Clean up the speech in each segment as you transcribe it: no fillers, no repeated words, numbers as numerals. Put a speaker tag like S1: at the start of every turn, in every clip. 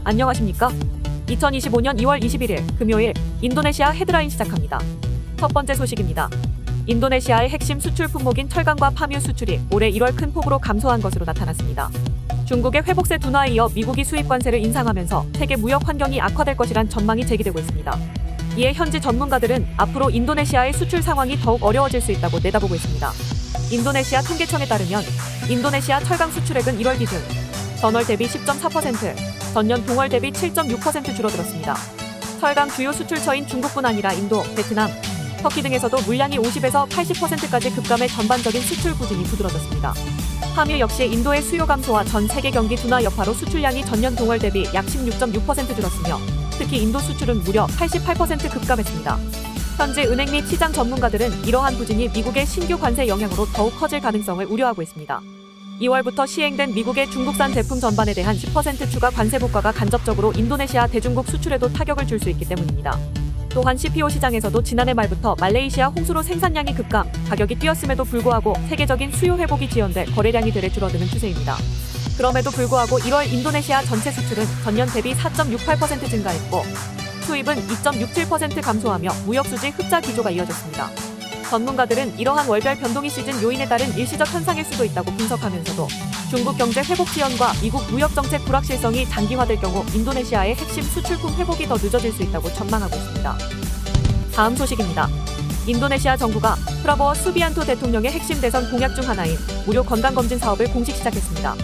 S1: 안녕하십니까? 2025년 2월 21일 금요일 인도네시아 헤드라인 시작합니다. 첫 번째 소식입니다. 인도네시아의 핵심 수출 품목인 철강과 파묘 수출이 올해 1월 큰 폭으로 감소한 것으로 나타났습니다. 중국의 회복세 둔화에 이어 미국이 수입 관세를 인상하면서 세계 무역 환경이 악화될 것이란 전망이 제기되고 있습니다. 이에 현지 전문가들은 앞으로 인도네시아의 수출 상황이 더욱 어려워질 수 있다고 내다보고 있습니다. 인도네시아 통계청에 따르면 인도네시아 철강 수출액은 1월 기준 전월 대비 10.4%, 전년 동월 대비 7.6% 줄어들었습니다. 철강 주요 수출처인 중국뿐 아니라 인도, 베트남, 터키 등에서도 물량이 50에서 80%까지 급감해 전반적인 수출 부진이 두드러졌습니다. 파묘 역시 인도의 수요 감소와 전 세계 경기 둔화 여파로 수출량이 전년 동월 대비 약 16.6% 줄었으며 특히 인도 수출은 무려 88% 급감했습니다. 현재 은행 및 시장 전문가들은 이러한 부진이 미국의 신규 관세 영향으로 더욱 커질 가능성을 우려하고 있습니다. 2월부터 시행된 미국의 중국산 제품 전반에 대한 10% 추가 관세 부과가 간접적으로 인도네시아 대중국 수출에도 타격을 줄 수 있기 때문입니다. 또한 CPO 시장에서도 지난해 말부터 말레이시아 홍수로 생산량이 급감, 가격이 뛰었음에도 불구하고 세계적인 수요 회복이 지연돼 거래량이 되레 줄어드는 추세입니다. 그럼에도 불구하고 1월 인도네시아 전체 수출은 전년 대비 4.68% 증가했고 수입은 2.67% 감소하며 무역수지 흑자 기조가 이어졌습니다. 전문가들은 이러한 월별 변동이 시즌 요인에 따른 일시적 현상일 수도 있다고 분석하면서도 중국 경제 회복 지연과 미국 무역 정책 불확실성이 장기화될 경우 인도네시아의 핵심 수출품 회복이 더 늦어질 수 있다고 전망하고 있습니다. 다음 소식입니다. 인도네시아 정부가 프라보워 수비안토 대통령의 핵심 대선 공약 중 하나인 무료 건강검진 사업을 공식 시작했습니다.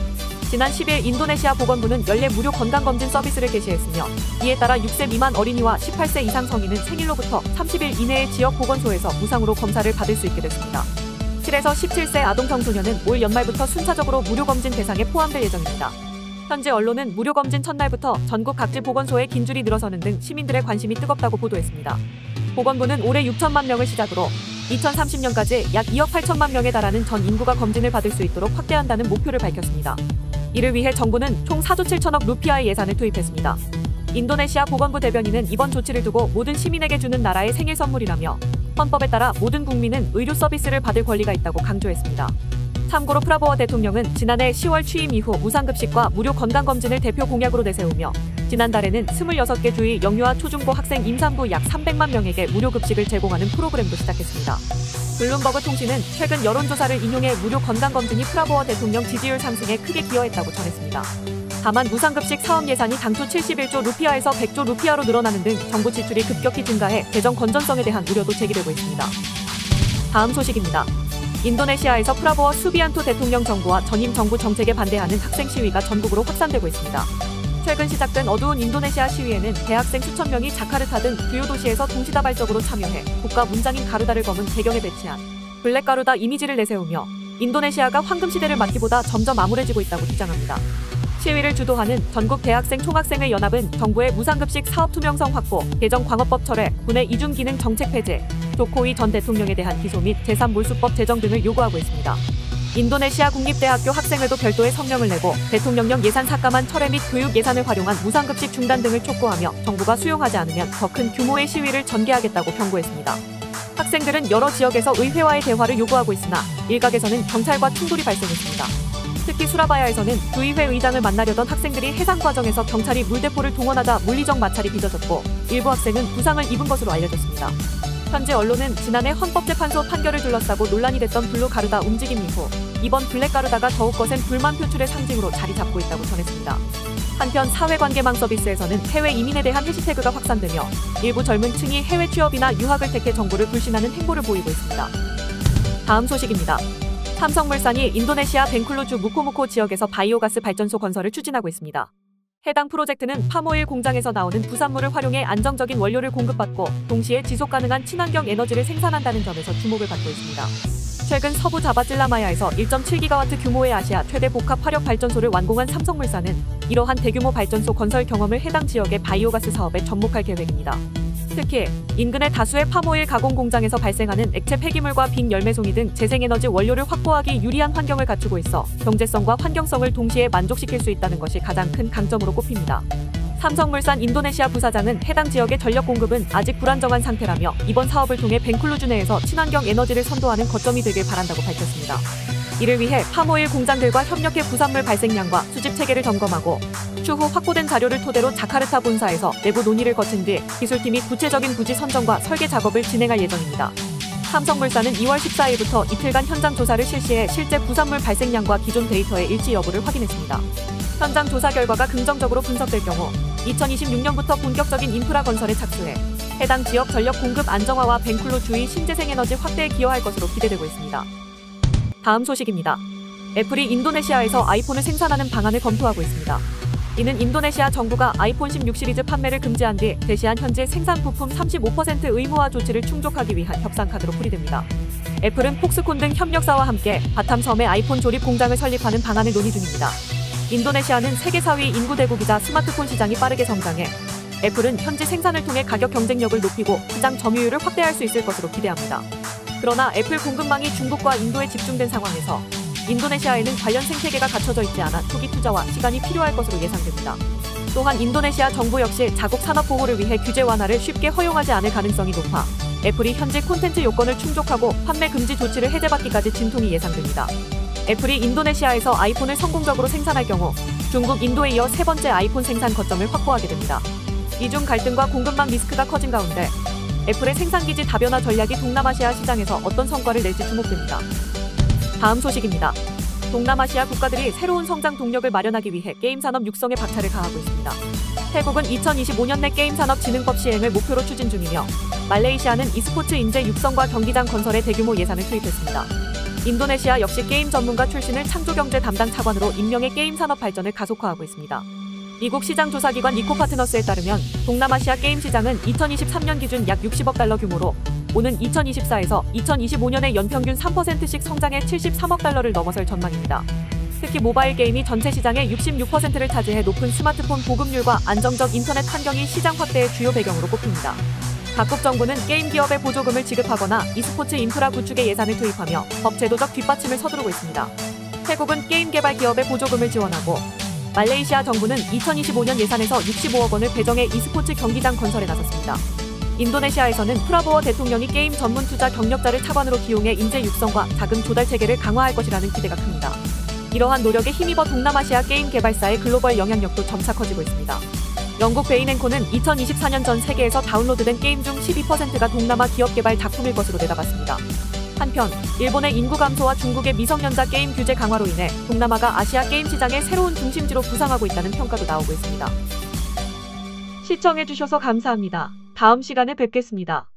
S1: 지난 10일 인도네시아 보건부는 연례 무료 건강검진 서비스를 개시했으며 이에 따라 6세 미만 어린이와 18세 이상 성인은 생일로부터 30일 이내의 지역 보건소에서 무상으로 검사를 받을 수 있게 됐습니다. 7에서 17세 아동 청소년은 올 연말부터 순차적으로 무료 검진 대상에 포함될 예정입니다. 현재 언론은 무료 검진 첫날부터 전국 각지 보건소에 긴 줄이 늘어서는 등 시민들의 관심이 뜨겁다고 보도했습니다. 보건부는 올해 6천만 명을 시작으로 2030년까지 약 2억 8천만 명에 달하는 전 인구가 검진을 받을 수 있도록 확대한다는 목표를 밝혔습니다. 이를 위해 정부는 총 4조 7천억 루피아의 예산을 투입했습니다. 인도네시아 보건부 대변인은 이번 조치를 두고 모든 시민에게 주는 나라의 생일 선물이라며 헌법에 따라 모든 국민은 의료 서비스를 받을 권리가 있다고 강조했습니다. 참고로 프라보워 대통령은 지난해 10월 취임 이후 무상급식과 무료 건강검진을 대표 공약으로 내세우며 지난달에는 26개 주의 영유아 초중고 학생 임산부 약 300만 명에게 무료 급식을 제공하는 프로그램도 시작했습니다. 블룸버그 통신은 최근 여론조사를 인용해 무료 건강검진이 프라보워 대통령 지지율 상승에 크게 기여했다고 전했습니다. 다만 무상급식 사업 예산이 당초 71조 루피아에서 100조 루피아로 늘어나는 등 정부 지출이 급격히 증가해 재정 건전성에 대한 우려도 제기되고 있습니다. 다음 소식입니다. 인도네시아에서 프라보워 수비안토 대통령 정부와 전임 정부 정책에 반대하는 학생 시위가 전국으로 확산되고 있습니다. 최근 시작된 어두운 인도네시아 시위에는 대학생 수천 명이 자카르타 등 주요 도시에서 동시다발적으로 참여해 국가 문장인 가루다를 검은 배경에 배치한 블랙 가루다 이미지를 내세우며 인도네시아가 황금시대를 맞기보다 점점 암울해지고 있다고 주장합니다. 시위를 주도하는 전국 대학생 총학생회 연합은 정부의 무상급식 사업 투명성 확보, 개정 광업법 철회, 군의 이중기능 정책 폐지, 조코이 전 대통령에 대한 기소 및 제3몰수법 제정 등을 요구하고 있습니다. 인도네시아 국립대학교 학생회도 별도의 성명을 내고 대통령령 예산 삭감안 철회 및 교육 예산을 활용한 무상급식 중단 등을 촉구하며 정부가 수용하지 않으면 더 큰 규모의 시위를 전개하겠다고 경고했습니다. 학생들은 여러 지역에서 의회와의 대화를 요구하고 있으나 일각에서는 경찰과 충돌이 발생했습니다. 특히 수라바야에서는 주의회 의장을 만나려던 학생들이 해상 과정에서 경찰이 물대포를 동원하다 물리적 마찰이 빚어졌고 일부 학생은 부상을 입은 것으로 알려졌습니다. 현재 언론은 지난해 헌법재판소 판결을 둘러싸고 논란이 됐던 블루 가루다 움직임 이후 이번 블랙 가루다가 더욱 거센 불만 표출의 상징으로 자리 잡고 있다고 전했습니다. 한편 사회관계망 서비스에서는 해외 이민에 대한 해시태그가 확산되며 일부 젊은 층이 해외 취업이나 유학을 택해 정부를 불신하는 행보를 보이고 있습니다. 다음 소식입니다. 삼성물산이 인도네시아 벤쿨루 주 무코무코 지역에서 바이오가스 발전소 건설을 추진하고 있습니다. 해당 프로젝트는 파모일 공장에서 나오는 부산물을 활용해 안정적인 원료를 공급받고 동시에 지속가능한 친환경 에너지를 생산한다는 점에서 주목을 받고 있습니다. 최근 서부 자바질라마야에서 1.7기가와트 규모의 아시아 최대 복합 화력 발전소를 완공한 삼성물산은 이러한 대규모 발전소 건설 경험을 해당 지역의 바이오가스 사업에 접목할 계획입니다. 특히 인근의 다수의 파모일 가공 공장에서 발생하는 액체 폐기물과 빈 열매송이 등 재생에너지 원료를 확보하기 유리한 환경을 갖추고 있어 경제성과 환경성을 동시에 만족시킬 수 있다는 것이 가장 큰 강점으로 꼽힙니다. 삼성물산 인도네시아 부사장은 해당 지역의 전력 공급은 아직 불안정한 상태라며 이번 사업을 통해 벤쿨루주 내에서 친환경 에너지를 선도하는 거점이 되길 바란다고 밝혔습니다. 이를 위해 파모일 공장들과 협력해 부산물 발생량과 수집 체계를 점검하고 추후 확보된 자료를 토대로 자카르타 본사에서 내부 논의를 거친 뒤 기술팀이 구체적인 부지 선정과 설계 작업을 진행할 예정입니다. 삼성물산은 2월 14일부터 이틀간 현장 조사를 실시해 실제 부산물 발생량과 기존 데이터의 일치 여부를 확인했습니다. 현장 조사 결과가 긍정적으로 분석될 경우 2026년부터 본격적인 인프라 건설에 착수해 해당 지역 전력 공급 안정화와 벤쿨루 주위 신재생에너지 확대에 기여할 것으로 기대되고 있습니다. 다음 소식입니다. 애플이 인도네시아에서 아이폰을 생산하는 방안을 검토하고 있습니다. 이는 인도네시아 정부가 아이폰 16 시리즈 판매를 금지한 뒤 대시한 현재 생산 부품 35% 의무화 조치를 충족하기 위한 협상 카드로 풀이됩니다. 애플은 폭스콘 등 협력사와 함께 바탐섬에 아이폰 조립 공장을 설립하는 방안을 논의 중입니다. 인도네시아는 세계 4위 인구 대국이자 스마트폰 시장이 빠르게 성장해 애플은 현지 생산을 통해 가격 경쟁력을 높이고 시장 점유율을 확대할 수 있을 것으로 기대합니다. 그러나 애플 공급망이 중국과 인도에 집중된 상황에서 인도네시아에는 관련 생태계가 갖춰져 있지 않아 초기 투자와 시간이 필요할 것으로 예상됩니다. 또한 인도네시아 정부 역시 자국 산업 보호를 위해 규제 완화를 쉽게 허용하지 않을 가능성이 높아 애플이 현지 콘텐츠 요건을 충족하고 판매 금지 조치를 해제받기까지 진통이 예상됩니다. 애플이 인도네시아에서 아이폰을 성공적으로 생산할 경우 중국, 인도에 이어 세 번째 아이폰 생산 거점을 확보하게 됩니다. 이중 갈등과 공급망 리스크가 커진 가운데 애플의 생산기지 다변화 전략이 동남아시아 시장에서 어떤 성과를 낼지 주목됩니다. 다음 소식입니다. 동남아시아 국가들이 새로운 성장 동력을 마련하기 위해 게임 산업 육성에 박차를 가하고 있습니다. 태국은 2025년 내 게임 산업 진흥법 시행을 목표로 추진 중이며 말레이시아는 e스포츠 인재 육성과 경기장 건설에 대규모 예산을 투입했습니다. 인도네시아 역시 게임 전문가 출신을 창조경제 담당 차관으로 임명해 게임 산업 발전을 가속화하고 있습니다. 미국 시장조사기관 리코파트너스에 따르면 동남아시아 게임 시장은 2023년 기준 약 60억 달러 규모로 오는 2024에서 2025년에 연평균 3%씩 성장해 73억 달러를 넘어설 전망입니다. 특히 모바일 게임이 전체 시장의 66%를 차지해 높은 스마트폰 보급률과 안정적 인터넷 환경이 시장 확대의 주요 배경으로 꼽힙니다. 각국 정부는 게임 기업에 보조금을 지급하거나 e스포츠 인프라 구축에 예산을 투입하며 법 제도적 뒷받침을 서두르고 있습니다. 태국은 게임 개발 기업에 보조금을 지원하고 말레이시아 정부는 2025년 예산에서 65억 원을 배정해 e스포츠 경기장 건설에 나섰습니다. 인도네시아에서는 프라보워 대통령이 게임 전문 투자 경력자를 차관으로 기용해 인재 육성과 자금 조달 체계를 강화할 것이라는 기대가 큽니다. 이러한 노력에 힘입어 동남아시아 게임 개발사의 글로벌 영향력도 점차 커지고 있습니다. 영국 베인앤코는 2024년 전 세계에서 다운로드된 게임 중 12%가 동남아 기업 개발 작품일 것으로 내다봤습니다. 한편 일본의 인구 감소와 중국의 미성년자 게임 규제 강화로 인해 동남아가 아시아 게임 시장의 새로운 중심지로 부상하고 있다는 평가도 나오고 있습니다. 시청해주셔서 감사합니다. 다음 시간에 뵙겠습니다.